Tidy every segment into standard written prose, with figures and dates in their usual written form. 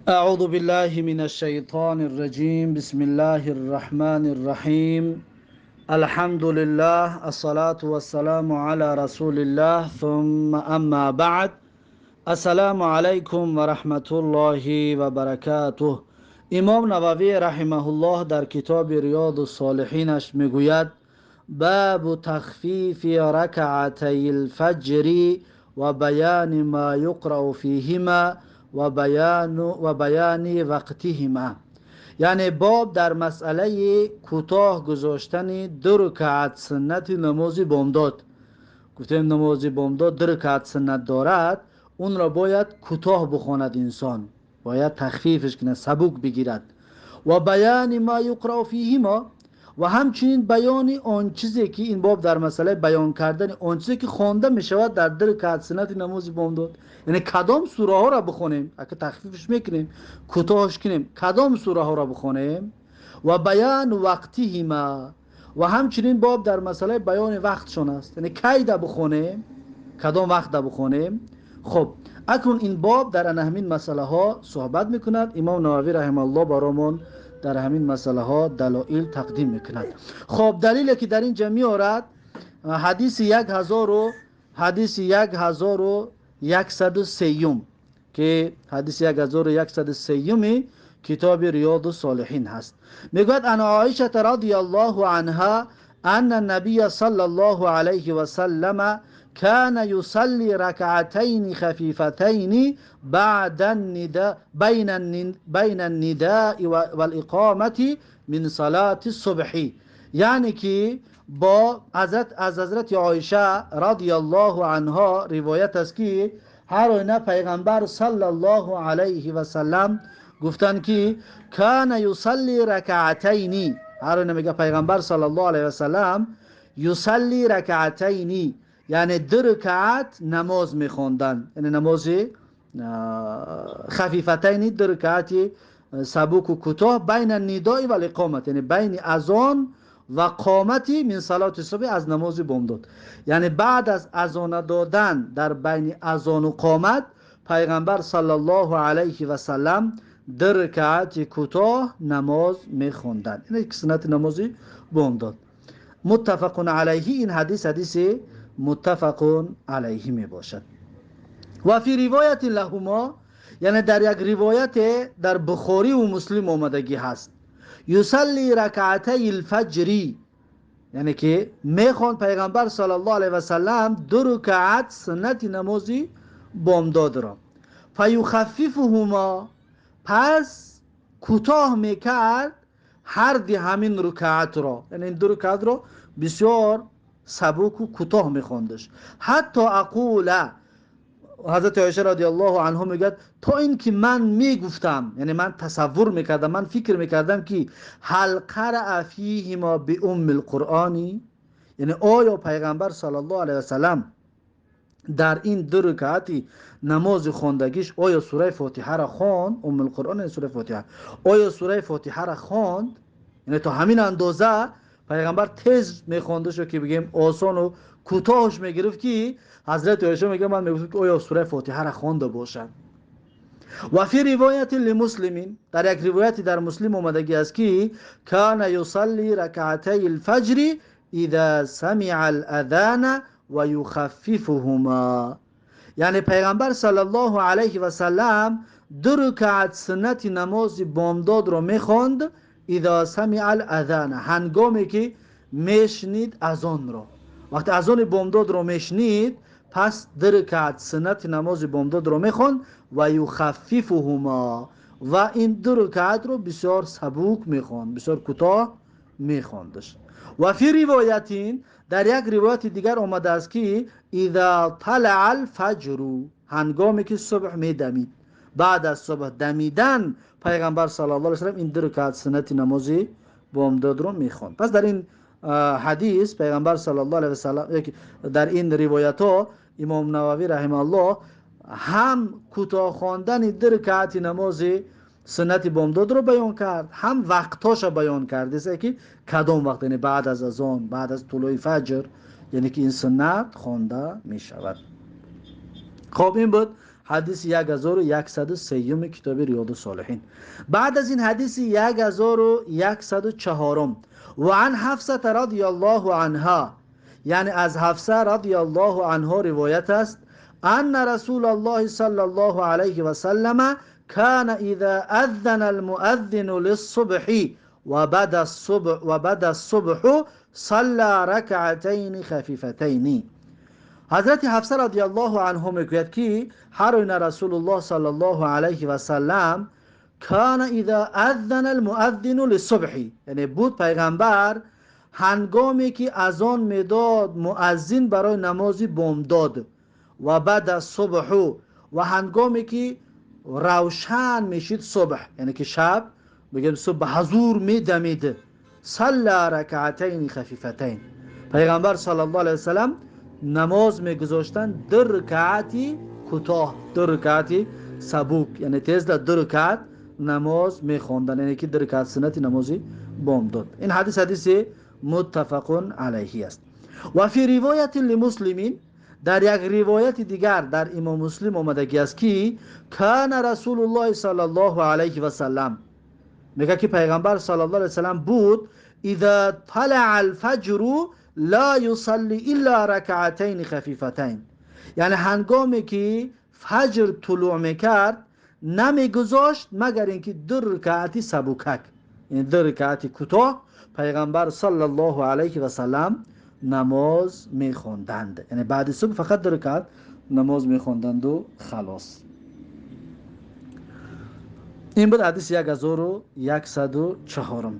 أعوذ بالله من الشيطان الرجيم. بسم الله الرحمن الرحيم. الحمد لله، الصلاة والسلام على رسول الله، ثم أما بعد. السلام عليكم ورحمة الله وبركاته. امام نووی رحمه الله در کتاب ریاض الصالحینش میگوید: باب تخفیف رکعتی الفجر و بیان ما یقرأ فیهما و بیان وقتهما. یعنی باب در مسئله کوتاه گذاشتن 2 رکعت سنت نماز بامداد. گفتیم نماز بامداد 2 رکعت سنت دارد، اون را باید کوتاه بخواند، انسان باید تخفیفش کنه، سبک بگیرد. و بیان ما یقرأ فیهما، و همچنین بیان آن چیزی که این باب در مسئله بیان کردن آن چیزی که خوانده می شود در 2 رکعت سنت نماز بامداد. یعنی کدام سوره ها را بخونیم، اگه تخفیفش میکنیم کوتاهش کنیم، کدام سوره ها را بخونیم. و بیان وقتهما، و همچنین باب در مسئله بیان وقتشون است، یعنی کی دا بخونیم، کدام وقت دا بخونیم. خب اکنون این باب در همین مسئله ها صحبت میکند. امام نووی رحمه الله برامون در همین مسئله ها دلایل تقدیم میکند. خب دلیلی که در اینجا میارد حدیث 1103 که حدیث 1103 کتاب ریاض الصالحین هست. میگوید: ان عایشه رضی الله عنها ان النبی صلی الله علیه و سلم كان يصلي ركعتين خفيفتين بعد النداء بين النداء والإقامة من صلاة الصبح. یعنی که با حضرت عایشه رضی الله عنها روایت است که هر آینه پیغمبر صلی الله علیه و سلم گفتن که کان یصلی رکعتین. هر آینه میگه پیغمبر صلی الله علیه و سلم یصلی رکعتین، یعنی 2 رکعت نماز میخوندن، یعنی نماز خفیفتین، 2 رکعت سبک و کوتاه، بین النداء و الاقامت، یعنی بین اذان و قامتی من صلات صبح، از نماز بامداد. یعنی بعد از اذان دادن در بین اذان و قامت پیغمبر صلی الله علیه و سلم 2 رکعت کوتاه نماز میخوندن، یعنی سنت نماز بامداد. متفق علیه، این حدیث متفق علیه می باشد. و فی روایت لهما، یعنی در یک روایت در بخاری و مسلم آمدگی هست: یصلی رکعتی الفجر، یعنی که میخوان پیغمبر صلی الله علیه و سلم 2 رکعت سنت نماز بامداد را. فیخففهما، پس کوتاه میکرد هر دی همین رکعت را، یعنی این 2 رکعت را بسیار سبک و کوتاه میخوندش. حتی اقول، حضرت عایشه رضی الله عنها میگه تا این که من میگفتم، یعنی من تصور میکردم، من فکر میکردم که هل قرأ فیهما بأم القرآنی، یعنی آیا پیغمبر صلی الله علیه و سلم در این 2 رکعتی نماز خواندگیش آیا سوره فاتحه را خواند؟ ام القرآن سوره فاتحه، آیا سوره فاتحه را خواند؟ یعنی تا همین اندازه پیغمبر تیز میخونده شو که بگیم آسان و کوتاهش میگرفت که حضرت عایشه میگه من میگفتم که آیا سوره فاتحه را خوانده باشد. و فی روایت لمسلمین، در یک روایتی در مسلم اومدگی است که کان یصلی رکعتی الفجر اذا سمع الاذان و یخففهما، یعنی پیغمبر صلی الله علیه و سلم 2 رکعت سنت نماز بامداد رو میخوند اذا سمع الاذان، هنگامی که میشنید اذان را. وقتی اذان بامداد رو میشنید پس 2 رکعت سنت نماز بامداد رو میخوند و یخففهما، و این 2 رکعت رو بسیار سبک میخوند، بسیار کوتاه میخوندش. و فی روایتین، در یک روایت دیگر آمده است که اذا طلع الفجر، هنگامی که صبح میدمید، بعد از صبح دمیدن پیغمبر صلی الله علیه و سلم این 2 رکعت سنت نماز بامداد رو میخوند. پس در این حدیث پیغمبر صلی الله علیه و سلم، در این روایت ها امام نووی رحمه الله هم کوتاه خواندن 2 رکعت نماز سنت بامداد رو بیان کرد، هم وقتاش بیان کرد، است که کدام وقت، یعنی بعد از اذان، بعد از طلوع فجر، یعنی که این سنت خوانده می شود. خب این بود حدیث 1103 کتاب ریاض الصالحین. بعد از این حدیث 1104 و عن حفصه رضی الله عنها، یعنی از حفصه رضی الله عنها روایت است ان رسول الله صلی الله علیه و سلم كان اذا اذن المؤذن للصبح وبدا الصبح صلى ركعتين خفيفتين. حضرت حفصه رضی الله عنها میگوید که هر این رسول الله صلی الله علیه و سلم کان اذا اذن المؤذن للصبح، یعنی بود پیغمبر هنگامی که اذان میداد مؤذن برای نماز بامداد، و بعد از صبح و هنگامی که روشن میشید صبح، یعنی که شب بگیم صبح حضور میدمید، صلی رکعتین خفیفتین، پیغمبر صلی الله علیه و سلم نماز میگذاشتن در رکعتی کوتاه، در رکعتی سبوک، یعنی تیز در رکعت نماز میخوندن، یعنی که در رکعت سنت نمازی بامداد. این حدیث متفق علیه است. و فی روایت لمسلمین، در یک روایت دیگر در امام مسلم آمده است که کان رسول الله صلی الله علیه و سلم، میگه که پیغمبر صلی الله علیه و سلم بود اذا طلع الفجر لا يصلي الا ركعتين خفیفتین، یعنی هنگامی که فجر طلوع میکرد نمیگذاشت مگر اینکه دو رکعتی سبوکک، یعنی دو رکعتی کوتاه پیغمبر صلی الله علیه و سلم نماز میخوندند، یعنی بعد صبح فقط دو رکعت نماز میخوندند و خلاص. این بود حدیث 1104.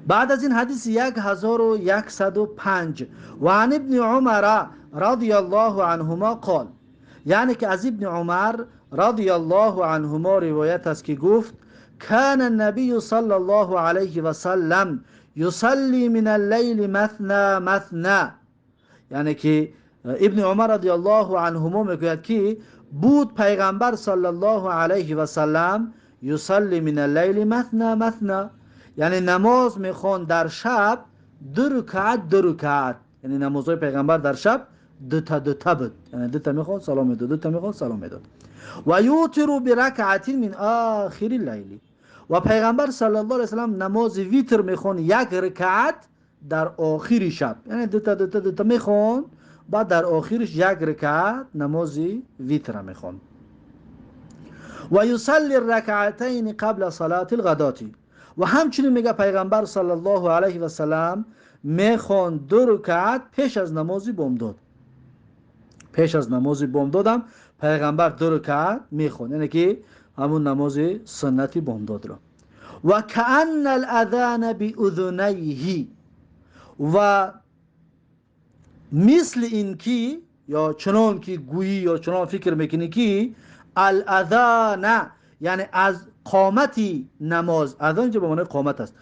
بعد از این حدیث 1105 و عن ابن عمر رضی الله عنهما قال، یعنی که از ابن عمر رضی الله عنهما روایت است که گفت کان النبی صلی الله علیه و سلم یصلی من اللیل مثنا مثنا، یعنی که ابن عمر رضی الله عنهما میگوید که بود پیغمبر صلی الله علیه و سلم یصلی من اللیل مثنا مثنا، یعنی نماز میخوان در شب دو رکعت، یعنی نمازهای پیغمبر در شب دو تا بود، یعنی دو تا میخوان سلام میداد، دو تا میخوان سلام میداد. و یوتر برکعت من آخر اللیل، و پیغمبر صلی الله علیه و سلم نماز ویتر میخوان یک رکعت در آخر شب، یعنی دو تا میخوان، بعد در آخرش یک رکعت نماز ویتر میخوان. و یصلی الرکعتین قبل صلاة الغداة، و همچنین میگه پیغمبر صلی الله علیه و سلم میخوان دو رکعت پیش از نماز بامداد، پیش از نماز بامداد هم پیغمبر دو رکعت میخوان، یعنی که همون نماز سنتی بامداد را. و کأن الاذان باذنیه، و مثل این کی، یا چنان که گویی یا چنان فکر میکنی که الاذان یعنی از قامتی نماز، اذان که به معنی قامت است،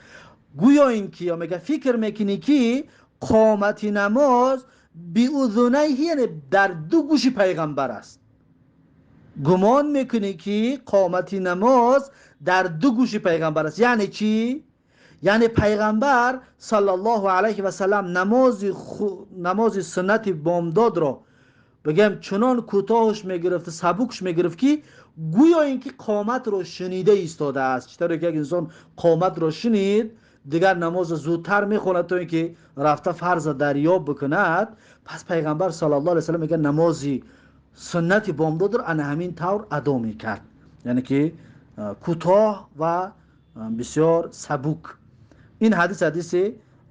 گویا این کی یا میگه فکر میکنی که قامتی نماز باذنیه یعنی در دو گوش پیغمبر است، گمان میکنی که قامتی نماز در دو گوش پیغمبر است. یعنی چی؟ یعنی پیغمبر صلی الله علیه و سلم نماز سنت بامداد را بگم چنان کوتاهش میگرفت، سبکش میگرفت که گویا اینکه قامت را شنیده ایستاده است. چطور که یک انسان قامت را شنید دیگر نماز زودتر میخواند تا اینکه رفته فرض دریاب بکند، پس پیغمبر صلی الله علیه و سلم میگه نمازی سنت بامداد را همین طور ادا میکرد، یعنی که کوتاه و بسیار سبک. این حدیث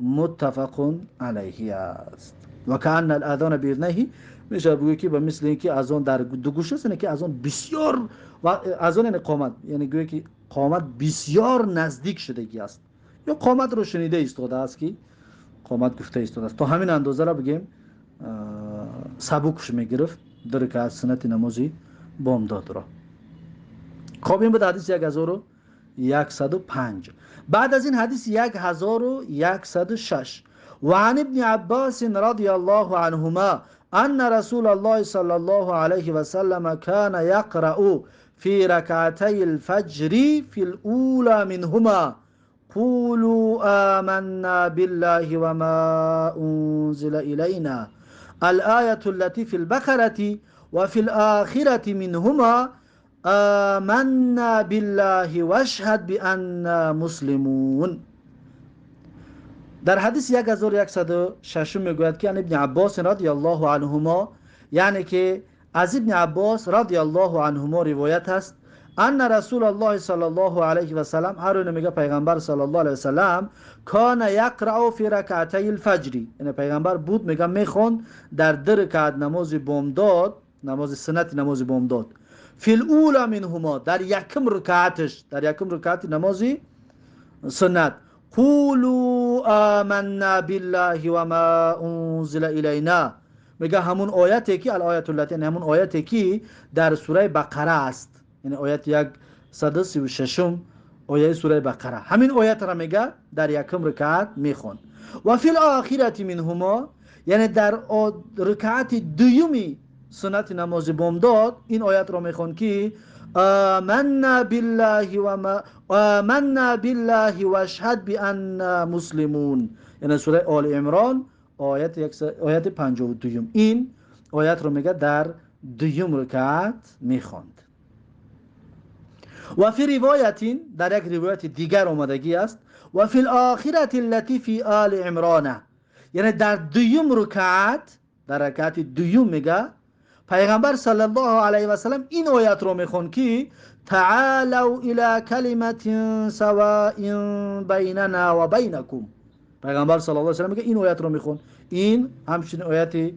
متفق علیه است. و کأن الاذان باذنه، میشه بگویی که به مثل اینکه اذان در دو گوش است، یعنی که اذان بسیار و اذان یعنی قامت، یعنی گویی که قامت بسیار نزدیک شدگی است، یا قامت رو شنیده ایستاده است که قامت گفته ایستاده است. تا همین اندازه را بگیم سبکش میگرفت در رکعت سنت نمازی بامداد را. خب این بود حدیث 1105. بعد از این حدیث 1106 و عن ابن عباس رضی الله عنهما ان رسول الله صلی الله علیه و سلم كان يقرأ في ركعتي الفجر في الأولى منهما قولوا آمنا بالله وما أنزل إلينا الآية التي في البقرة وفي الآخرة منهما آمنا بالله واشهد بأننا مسلمون. در حدیث 1106 میگوید که ابن عباس رضی الله عنهما، یعنی که از ابن عباس رضی الله عنهما روایت است ان رسول الله صلی الله علیه و سلم، هر اون میگه پیغمبر صلی الله علیه و سلم کان یقرأ فی رکعتي الفجر، یعنی پیغمبر بود میگه میخوند در 2 رکعت نماز بامداد، نماز سنت نماز بامداد، فی الاولى منهما، در یکم رکعتش، در یکم رکعت نماز سنت، قولوا آمنا بالله و ما انزل الینا، میگه همون آیتی که الآیت التي، یعنی همون آیتی که در سوره بقره است، یعنی آیت 136 آیه سوره بقره، همین آیت را میگه در یکم رکعت میخوان. و فی الاخرة منهما، یعنی در رکعت دومی سنت نماز بامداد این آیت را میخوان که آمنا بالله و ما آمنا بالله و اشهد بأننا مسلمون، یعنی سوره آل عمران آیت 52. این آیت رو میگه در دوم رکعت میخواند. و فی روایت، در یک روایت دیگر آمدگی است و فی الاخرة التي فی آل عمران، یعنی در دوم رکعت، در رکعت دوم میگه پیغمبر صلی الله علیه و سلم این آیت رو میخوان که تعالوا الى کلمة سواء بیننا و بینکم. پیغمبر صلی الله علیه و سلم میگه این آیت رو میخوان. این همچنین آیت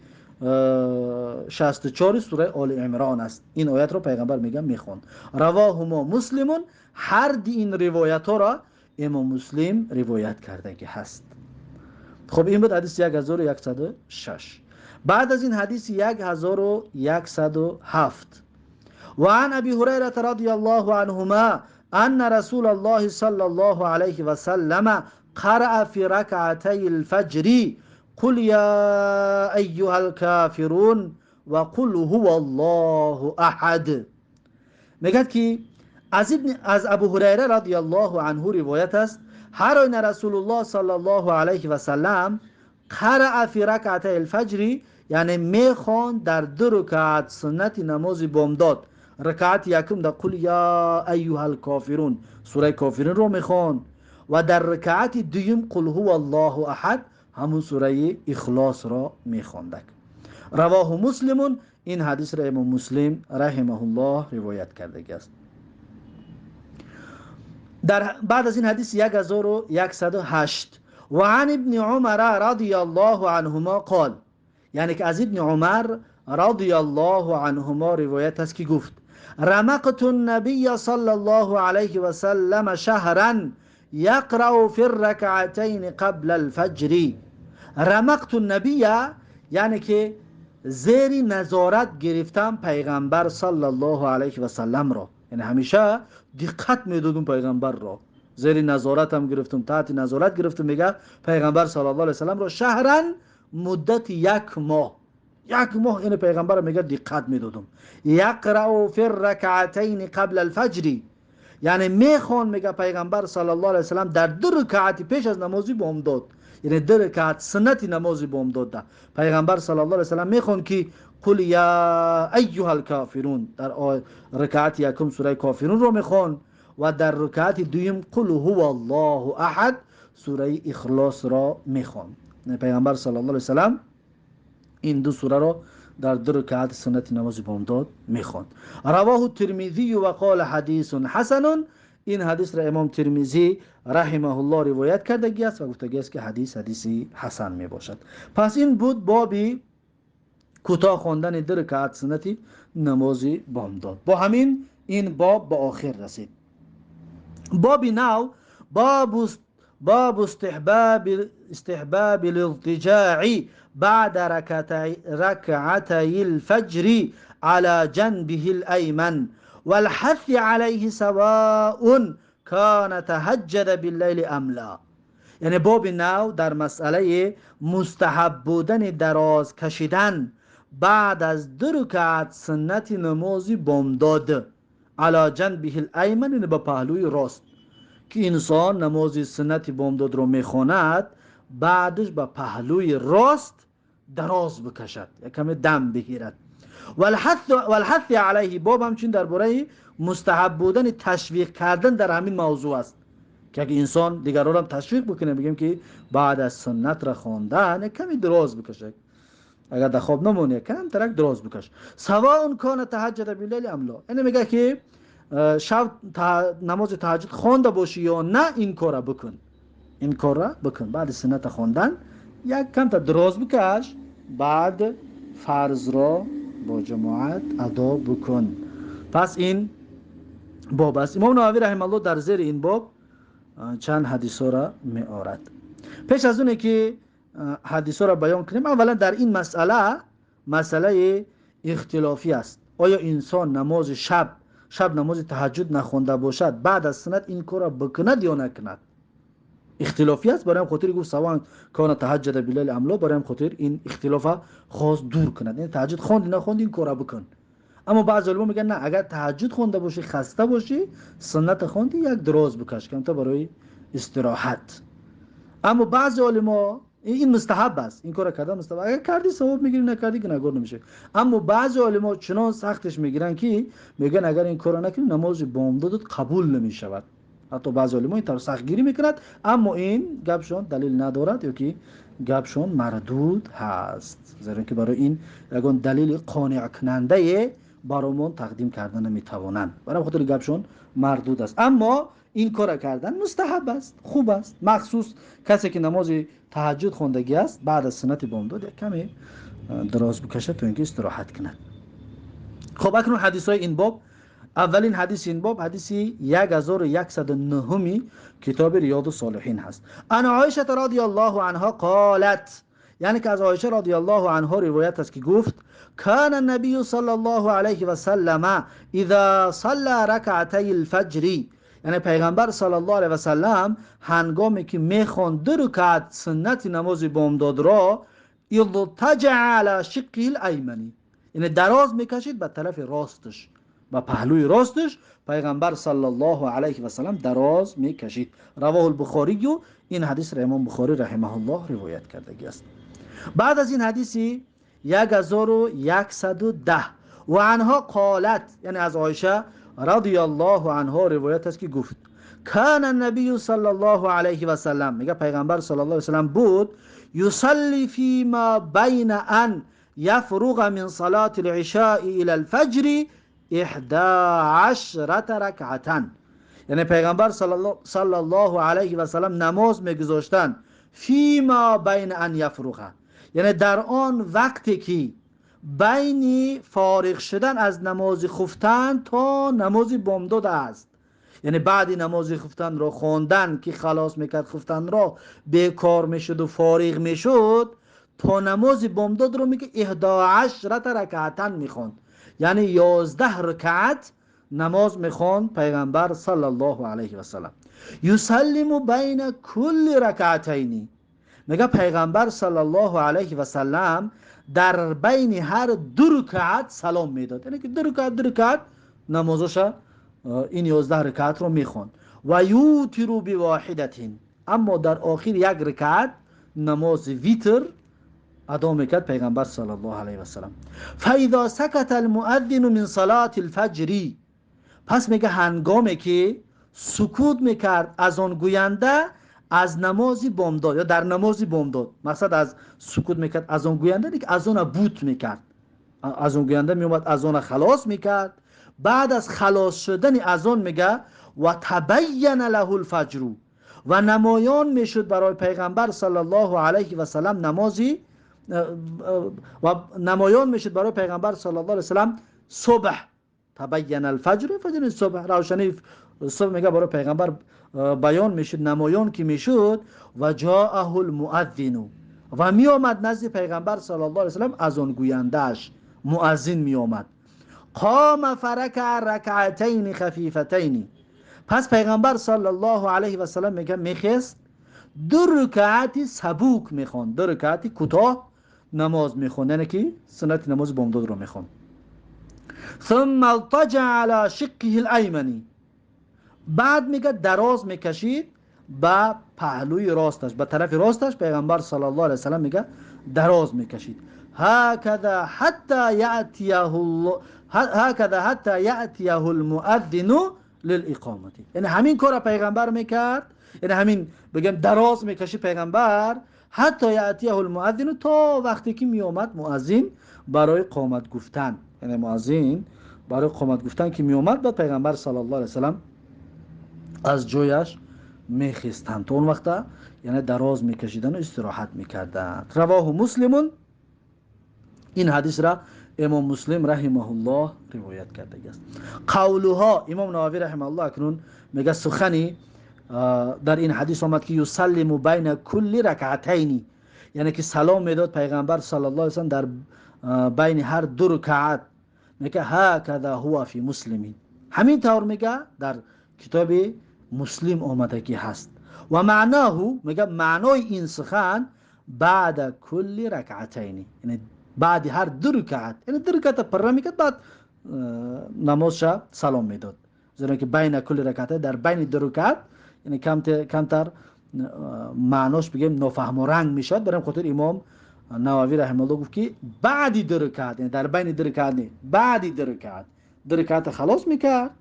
64 سوره آل عمران است. این آیت رو پیغمبر میگه میخوان. رواهما مسلمون، هر دی این روایت ها را امام مسلم روایت کرده که هست. خب این بود حدیث 1106. بعد از این حدیث 1107 و عن ابی هریره رضی الله عنهما ان رسول الله صلی الله علیه و سلم قرأ فی رکعتي الفجر قل یا ایها الكافرون و قل هو الله احد. میگه که از ابو هریره رضی الله عنه روایت است هر این رسول الله صلی الله علیه و سلم قرأ فی رکعتي الفجر، یعنی میخوان در 2 رکعت سنت نماز بامداد، رکعت یکم در قل یا ایها الکافرون سوره کافرون رو میخوان و در رکعت دوم قل هو الله احد همون سوره اخلاص را میخواندک. رواه مسلمون، این حدیث را امام مسلم رحمه الله روایت کرده است. در بعد از این حدیث 1108 و عن ابن عمر رضی الله عنهما قال، یعنی که از ابن عمر رضی الله عنهما روایت است که گفت رمقت النبی صلی الله علیه و سلم شهرا یقرأ فی الرکعتین قبل الفجر. رمقت النبی، یعنی که زیر نظارت گرفتم پیغمبر صلی الله علیه و سلم را، یعنی همیشه دقت میدادم پیغمبر را، زیر نظارتم گرفتم، تحت نظارت گرفتم میگه پیغمبر صلی الله علیه و سلم را شهرا مدت 1 ماه، 1 ماه این پیغمبر میگه دقت میدادم. یقرأ فی الرکعتین قبل الفجر، یعنی میخوان میگه پیغمبر صلی الله علیه و سلم در 2 رکعت پیش از نماز بامداد، یعنی 2 رکعت سنت نماز بامداد ده پیغمبر صلی الله علیه و سلم میخوان که قل یا ایها الکافرون، در رکعت یکم سوره کافرون رو میخوان و در رکعت دوم قل هو الله احد سوره اخلاص را میخوان. پیغمبر صلی الله علیه و سلم این 2 سوره را در 2 رکعت سنت نماز بامداد میخوان. رواه الترمذی و قال حدیث حسن، این حدیث را امام ترمذی رحمه الله روایت کرده است و گفته است که حدیث حسن می باشد. پس این بود بابی کوتاه خواندن 2 رکعت سنت نماز بامداد. با همین این باب به آخر رسید. بابی نو باب استحباب الاضطجاع بعد ركعتي الفجر على جنبه الأيمن والحث عليه سواء كان تهجد بالليل ام لا. یعنی باب نو در مسئله مستحب بودن دراز کشیدن بعد از 2 رکعت سنت نماز بامداد على جنبه الأيمن، یعنی به پهلوی راست، که انسان نماز سنت بامداد رو میخواند بعدش به پهلوی راست دراز بکشد، یک کمی دم بگیرد. والحث علیه، باب همچنین درباره مستحب بودن تشویق کردن در همین موضوع است که اگه انسان دیگران هم تشویق بکنه، بگیم که بعد از سنت را خواندن کمی دراز بکشه، اگر در خواب نمونه کم ترک دراز بکش، سواء کان تهجد باللیل ام لا. اینه میگه که شب نماز تهجد خوانده باشی یا نه، این کارا بکن، این کارا بکن. بعد سنت خواندن یک کم تا دراز بکش، بعد فرض را با جماعت ادا بکن. پس این باب است. امام نووی رحمه الله در زیر این باب چند حدیث را می آورد. پیش از اونه که حدیث را بیان کنیم، اولا در این مسئله اختلافی است. آیا انسان نماز شب نماز تهجد نخونده باشد بعد از سنت این کار را بکند یا نکند؟ اختلافی است. برای هم خاطر گفت سواء کان تهجد باللیل ام لا، برای هم خاطر این اختلاف خاص دور کند. این تهجد خواندی نخواندی این کار را بکن. اما بعضی علما میگن نه، اگر تهجد خونده باشی خسته باشی سنت خواندی یک دراز بکش کم تا برای استراحت. اما بعضی علما این مستحب است، این کار کردن مستحب، اگر کردی ثواب میگیری نکردی گناهگار نمیشه. اما بعضی علما چنان سختش میگیرن که میگن اگر این کارو نکنی نماز بامداد قبول نمیشود. حتی بعضی علما این طور سختگیری میکنند، اما این گپشون دلیل ندارد یا که گپشون مردود هست، زیرا که برای این یگان دلیل قانع کننده برامون تقدیم کردن نمیتوانند، برای خاطر گپشون مردود است. اما این کار کردن مستحب است، خوب است، مخصوص کسی که نماز تهجد خوندگی است بعد از سنت بامداد کمی دراز بکشه تا اینکه استراحت کنه. خب اکنون حدیث های این باب. اولین حدیث این باب حدیث 1109 کتاب ریاض الصالحین هست. ان عایشه رضی الله عنها قالت، یعنی که از عایشه رضی الله عنها روایت است که گفت کان النبی صلی الله علیه و سلم اذا صلى رکعتي الفجر، یعنی پیغمبر صلی الله علیه و سلم هنگامی که میخواند 2 رکعت سنت نماز بامداد را، اضطجع علی شقه الایمنی، یعنی دراز میکشید به طرف راستش، با پهلوی راستش پیغمبر صلی الله علیه و سلم دراز میکشید. رواه البخاری، و این حدیث را امام بخاری رحمه الله روایت کرده است. بعد از این حدیثی 1110 و عنها قالت، یعنی از عایشه رضی الله عنها روایت است که گفت کان النبی صلی الله علیه و سلم، میگه پیغمبر صلی الله علیه و سلم بود، یصلی فیما بین ان یفرغ من صلاة العشاء الى الفجر 11 رکعتا، یعنی پیغمبر صلی الله علیه و سلم نماز میگذاشتن فیما بین ان یفرغ، یعنی در آن وقتی که بین فارغ شدن از نماز خفتن تا نماز بامداد است، یعنی بعد نماز خفتن را خواندن که خلاص میکرد خفتن را بیکار میشد و فارغ میشد، تا نماز بامداد رو میگه 11 رکعتا میخوند، یعنی 11 رکعت نماز میخوند پیغمبر صلی الله علیه و سلم. یسلم بین کل رکعتین، میگه پیغمبر صلی الله علیه و سلم در بین هر 2 رکعت سلام میداد، یعنی که 2 رکعت نمازش این 11 رکعت رو میخوند. و یوتر بواحدة، اما در آخر 1 رکعت نماز ویتر ادا میکرد پیغمبر صلی الله علیه و سلم. فاذا سکت المؤذن من صلاة الفجر، پس میگه هنگامی که سکوت میکرد از آن گوینده از نماز بامداد یا در نماز بامداد، مقصد از سکوت میکرد از آن گوینده دیگه از آن بوت میکرد، از آن گوینده میومد از آن خلاص میکرد. بعد از خلاص شدن از آن میگه و تبین له الفجر، و نمایان میشد برای پیغمبر صلی الله علیه و سلم نمازی، و نمایان میشد برای پیغمبر صلی الله علیه و سلم صبح. تبین الفجر، فجر صبح، روشنی صبح میگه برای پیغمبر بیان میشد، نمایان که میشد. و جاءه المؤذن، و می آمد نزد پیغمبر صلی الله علیه و سلم از آن گوینده‌اش مؤذن می آمد. قام فرکع رکعتین خفیفتین، پس پیغمبر صلی الله علیه و سلم میگه میخست 2 رکعت سبوک میخوند، 2 رکعت کوتاه نماز میخوند، یعنی که سنت نماز بامداد رو میخوند. ثم التجع على شقه الایمنی، بعد میگه دراز میکشید به پهلوی راستش، به طرف راستش پیغمبر صلی الله علیه و سلم میگه دراز میکشید. هكذا هكذا حتى یأتیه المؤذن للاقامه. یعنی همین کار پیغمبر میکرد، یعنی همین بگم دراز میکشی پیغمبر حتی یأتیه المؤذن، تا وقتی که میومد مؤذن برای قامت گفتن، یعنی مؤذن برای قامت گفتن که میومد، بعد پیغمبر صلی الله علیه و سلم از جویش میخیستن. تا اون وقت یعنی دراز میکشیدن و استراحت میکردن. رواه مسلمون، این حدیث را امام مسلم رحمه الله روایت کرده است. قولها، امام نووی رحمه الله اکنون میگه سخنی در این حدیث آمد که یسلم بین کل رکعتین، یعنی که سلام میداد پیغمبر صلی الله علیه و سلم در بین هر دو رکعت. میگه هکذا هو فی مسلمین، همین طور میگه در کتاب مسلم آمده که هست. و معناه، میگه معنای این سخن بعد کل رکعتین، یعنی بعد هر دو رکعت، یعنی دو رکعت پر میکرد بعد نمازش سلام میداد. زیرا که بین کل رکعت، در بین دو رکعت، یعنی کمتر معناش بگیم نفهم و رنگ میشد. برای خاطر امام نووی رحمه الله گفت که بعد دو رکعت، یعنی در بین دو رکعت نه، بعد دو رکعت خلاص میکرد،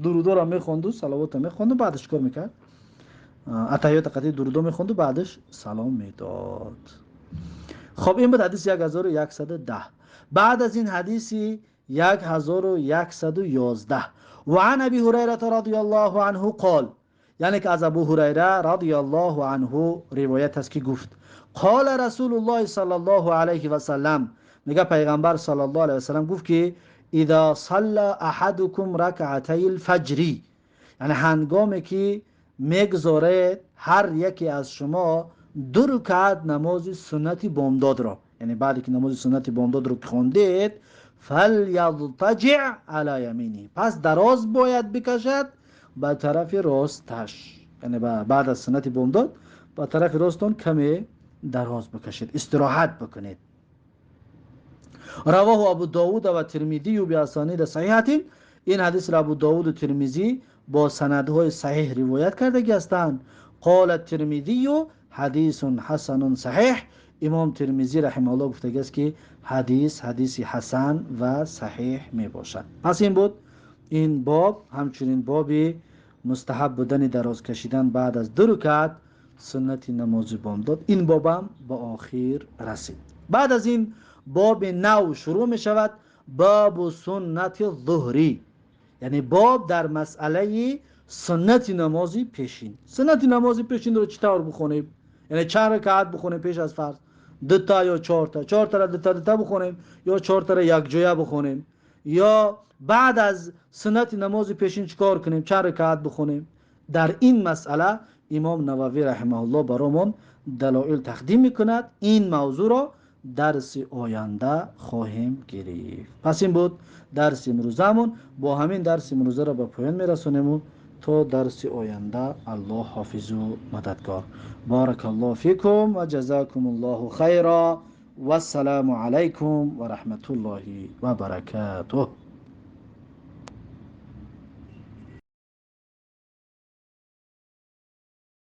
درود را میخوند و صلوات میخوند و بعدش کار میکرد، اتحیات قطعی درود میخوند و بعدش سلام میداد. خب این بود حدیث 1110. بعد از این حدیث 1111 و عن ابی هریره رضی الله عنه قال، یعنی که از ابو هریره رضی الله عنه روایت است که گفت قال رسول الله صلی الله علیه و سلم، میگه پیغمبر صلی الله علیه و سلم گفت که اذا صلى احدكم رکعتي الفجر، یعنی هنگامی که میگذارید هر یکی از شما دو رکعت نماز سنت بامداد را، یعنی بعدی که نماز سنت بامداد رو خوندید، فلیضطجع علی یمینه، پس دراز باید بکشد به طرف راستش، یعنی بعد از سنت بامداد به طرف راستون کمی دراز بکشید، استراحت بکنید. رواه ابو داود و ترمذی به اسانید صحیحه، این حدیث را ابو داود و ترمذی با سندهای صحیح روایت کرده هستند. قال الترمذی حدیث حسن صحیح، امام ترمذی رحمه الله گفته است که حدیث حسن و صحیح می باشد. پس این بود این باب، همچنین باب مستحب بودن دراز کشیدن بعد از دو رکعت سنت نماز بامداد. این بابم با آخر رسید. بعد از این باب نو شروع می شود، باب سنت ظهری، یعنی باب در مسئله سنت نمازی پیشین. سنت نمازی پیشین رو چطور بخونیم؟ یعنی چند رکعت بخونیم پیش از فرض؟ دو تا یا چهار تا را دو تا بخونیم، یا چهار تا را یک جویا بخونیم، یا بعد از سنت نمازی پیشین چیکار کنیم؟ چند رکعت بخونیم؟ در این مسئله امام نووی رحمه الله برامون دلایل تقدیم میکند. این موضوع را درس آینده خواهیم گرفت. پس این بود درس امروزمون. با همین درس امروزه را به پایان میرسونیم و تا درس آینده الله حافظ و مددگار. بارک الله فیکم و جزاکم الله خیرا و السلام علیکم و رحمت الله و برکاته.